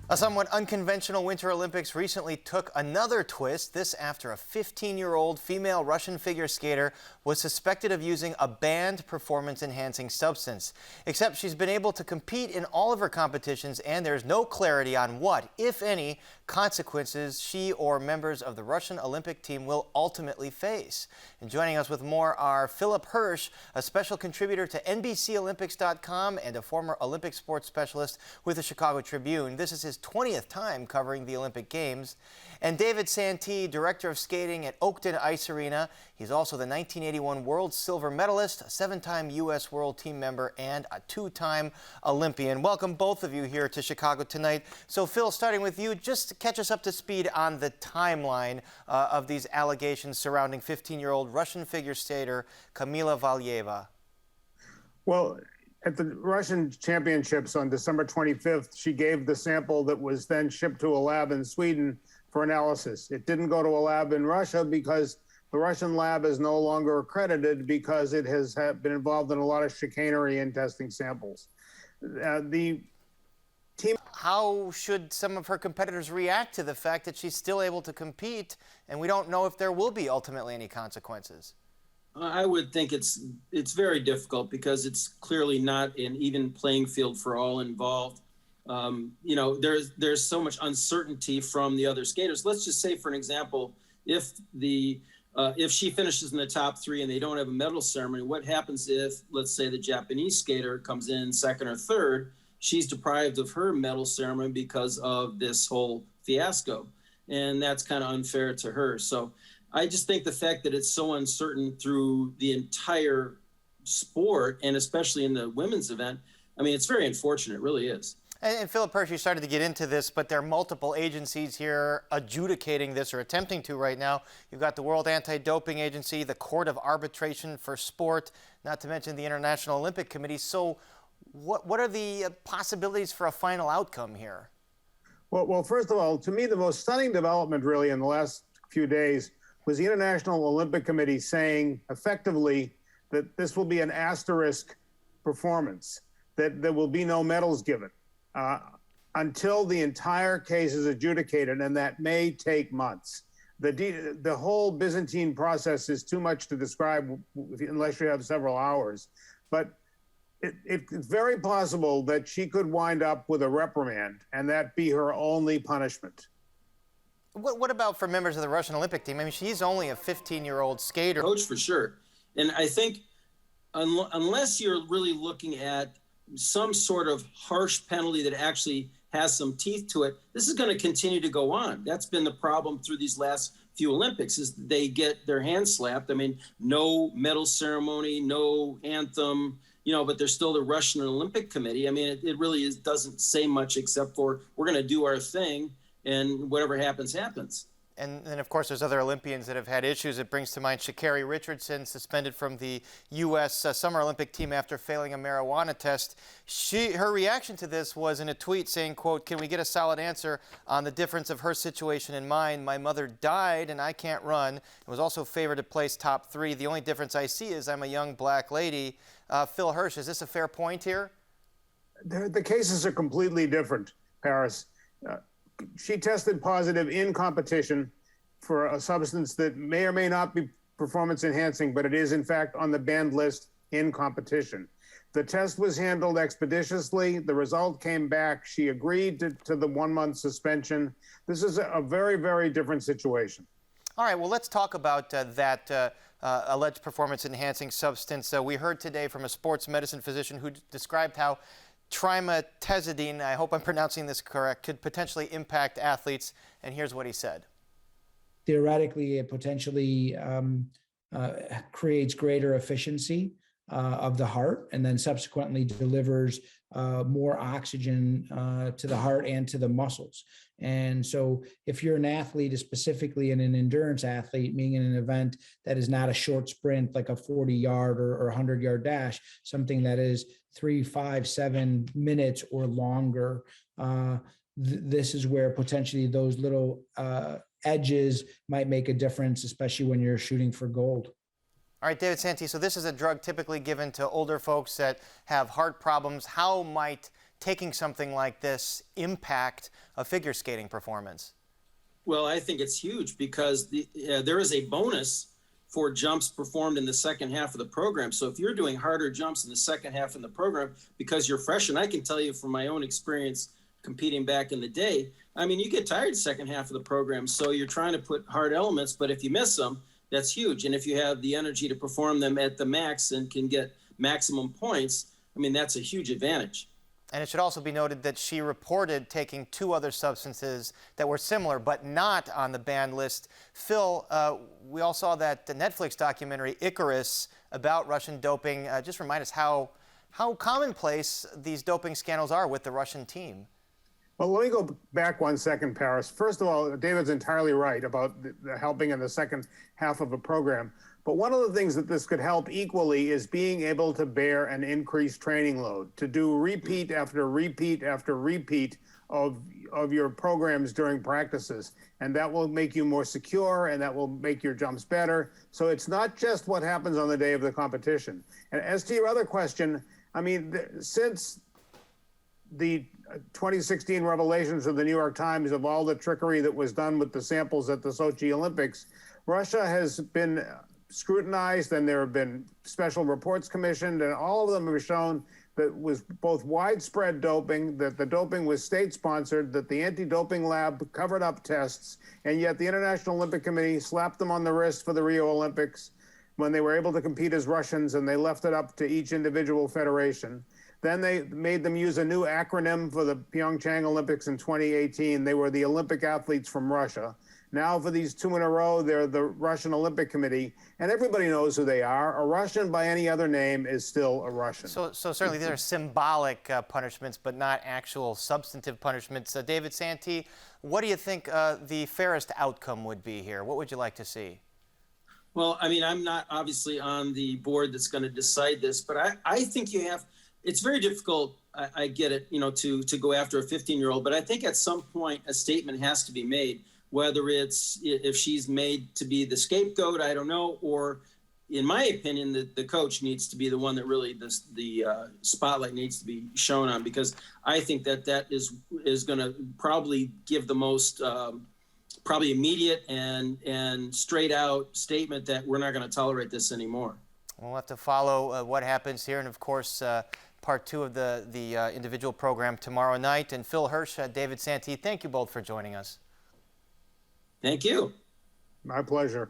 A somewhat unconventional Winter Olympics recently took another twist, this after a 15-year-old female Russian figure skater was suspected of using a banned performance-enhancing substance. Except she's been able to compete in all of her competitions, and there's no clarity on what, if any, consequences she or members of the Russian Olympic team will ultimately face. And joining us with more are Philip Hirsch, a special contributor to NBCOlympics.com and a former Olympic sports specialist with the Chicago Tribune. This is his 20th time covering the Olympic Games. And David Santee, director of skating at Oakton Ice Arena. He's also the 1981 world silver medalist, a 7-time U.S. world team member, and a 2-time Olympian. Welcome both of you here to Chicago tonight. So Phil, starting with you, just to catch us up to speed on the timeline of these allegations surrounding 15-year-old Russian figure skater Kamila Valieva. Well, at the Russian Championships on December 25th, she gave the sample that was then shipped to a lab in Sweden for analysis. It didn't go to a lab in Russia because the Russian lab is no longer accredited because it has been involved in a lot of chicanery in testing samples. How should some of her competitors react to the fact that she's still able to compete and we don't know if there will be ultimately any consequences? I would think it's very difficult because it's clearly not an even playing field for all involved. There's so much uncertainty from the other skaters. Let's just say, for an example, if she finishes in the top 3 and they don't have a medal ceremony, what happens if, let's say, the Japanese skater comes in second or third? She's deprived of her medal ceremony because of this whole fiasco, and that's kind of unfair to her. So I just think the fact that it's so uncertain through the entire sport, and especially in the women's event, I mean, it's very unfortunate, it really is. And Philip Hirsch, you started to get into this, but there are multiple agencies here adjudicating this or attempting to right now. You've got the World Anti-Doping Agency, the Court of Arbitration for Sport, not to mention the International Olympic Committee. So what are the possibilities for a final outcome here? Well, first of all, to me, the most stunning development really in the last few days was the International Olympic Committee saying effectively that this will be an asterisk performance, that there will be no medals given until the entire case is adjudicated, and that may take months. The whole Byzantine process is too much to describe unless you have several hours. But it's very possible that she could wind up with a reprimand, and that be her only punishment. What about for members of the Russian Olympic team? I mean, she's only a 15-year-old skater. Coach, for sure. And I think unless you're really looking at some sort of harsh penalty that actually has some teeth to it, this is going to continue to go on. That's been the problem through these last few Olympics, is they get their hands slapped. I mean, no medal ceremony, no anthem, but there's still the Russian Olympic Committee. I mean, it really doesn't say much except for we're going to do our thing, and whatever happens, happens. And then, of course, there's other Olympians that have had issues. It brings to mind Sha'Carri Richardson, suspended from the U.S. Summer Olympic team after failing a marijuana test. Her reaction to this was in a tweet saying, quote, "Can we get a solid answer on the difference of her situation and mine? My mother died and I can't run. And was also favored to place top 3. The only difference I see is I'm a young black lady." Phil Hirsch, is this a fair point here? The cases are completely different, Paris. She tested positive in competition for a substance that may or may not be performance enhancing, but it is in fact on the banned list in competition. The test was handled expeditiously. The result came back. She agreed to the 1-month suspension. This is a very, very different situation. All right, well, let's talk about that alleged performance-enhancing substance. We heard today from a sports medicine physician who described how trimetazidine, I hope I'm pronouncing this correct, could potentially impact athletes, and here's what he said. Theoretically, it potentially creates greater efficiency of the heart, and then subsequently delivers more oxygen to the heart and to the muscles. And so if you're an athlete, specifically an endurance athlete, meaning in an event that is not a short sprint like a 40-yard or 100-yard dash, something that is 3, 5, 7 minutes or longer, this is where potentially those little edges might make a difference, especially when you're shooting for gold. All right, David Santee, so this is a drug typically given to older folks that have heart problems. How might taking something like this impact a figure skating performance? Well, I think it's huge because there is a bonus for jumps performed in the second half of the program. So if you're doing harder jumps in the second half of the program because you're fresh, and I can tell you from my own experience competing back in the day, I mean, you get tired second half of the program. So you're trying to put hard elements, but if you miss them, that's huge. And if you have the energy to perform them at the max and can get maximum points, I mean, that's a huge advantage. And it should also be noted that she reported taking 2 other substances that were similar but not on the banned list. Phil, we all saw that the Netflix documentary Icarus about Russian doping. Just remind us how commonplace these doping scandals are with the Russian team. Well, let me go back 1 second, Paris. First of all, David's entirely right about the helping in the second half of a program. But one of the things that this could help equally is being able to bear an increased training load, to do repeat after repeat after repeat of your programs during practices. And that will make you more secure, and that will make your jumps better. So it's not just what happens on the day of the competition. And as to your other question, I mean, since the 2016 revelations of the New York Times of all the trickery that was done with the samples at the Sochi Olympics, Russia has been scrutinized, and there have been special reports commissioned, and all of them have shown that was both widespread doping, that the doping was state-sponsored, that the anti-doping lab covered up tests, and yet the International Olympic Committee slapped them on the wrist for the Rio Olympics when they were able to compete as Russians, and they left it up to each individual federation. Then they made them use a new acronym for the Pyeongchang Olympics in 2018. They were the Olympic athletes from Russia. Now for these 2 in a row, they're the Russian Olympic Committee, and everybody knows who they are. A Russian by any other name is still a Russian. So certainly these are symbolic punishments, but not actual substantive punishments. David Santee, what do you think the fairest outcome would be here? What would you like to see? Well, I mean, I'm not obviously on the board that's going to decide this, but I think you have. It's very difficult. I get it, to go after a 15-year-old, but I think at some point a statement has to be made. Whether it's if she's made to be the scapegoat, I don't know, or in my opinion, the coach needs to be the one that really the spotlight needs to be shown on, because I think that is going to probably give the most probably immediate and straight out statement that we're not going to tolerate this anymore. We'll have to follow what happens here, and of course, part 2 of the individual program tomorrow night. And Phil Hirsch, David Santee, thank you both for joining us. Thank you. My pleasure.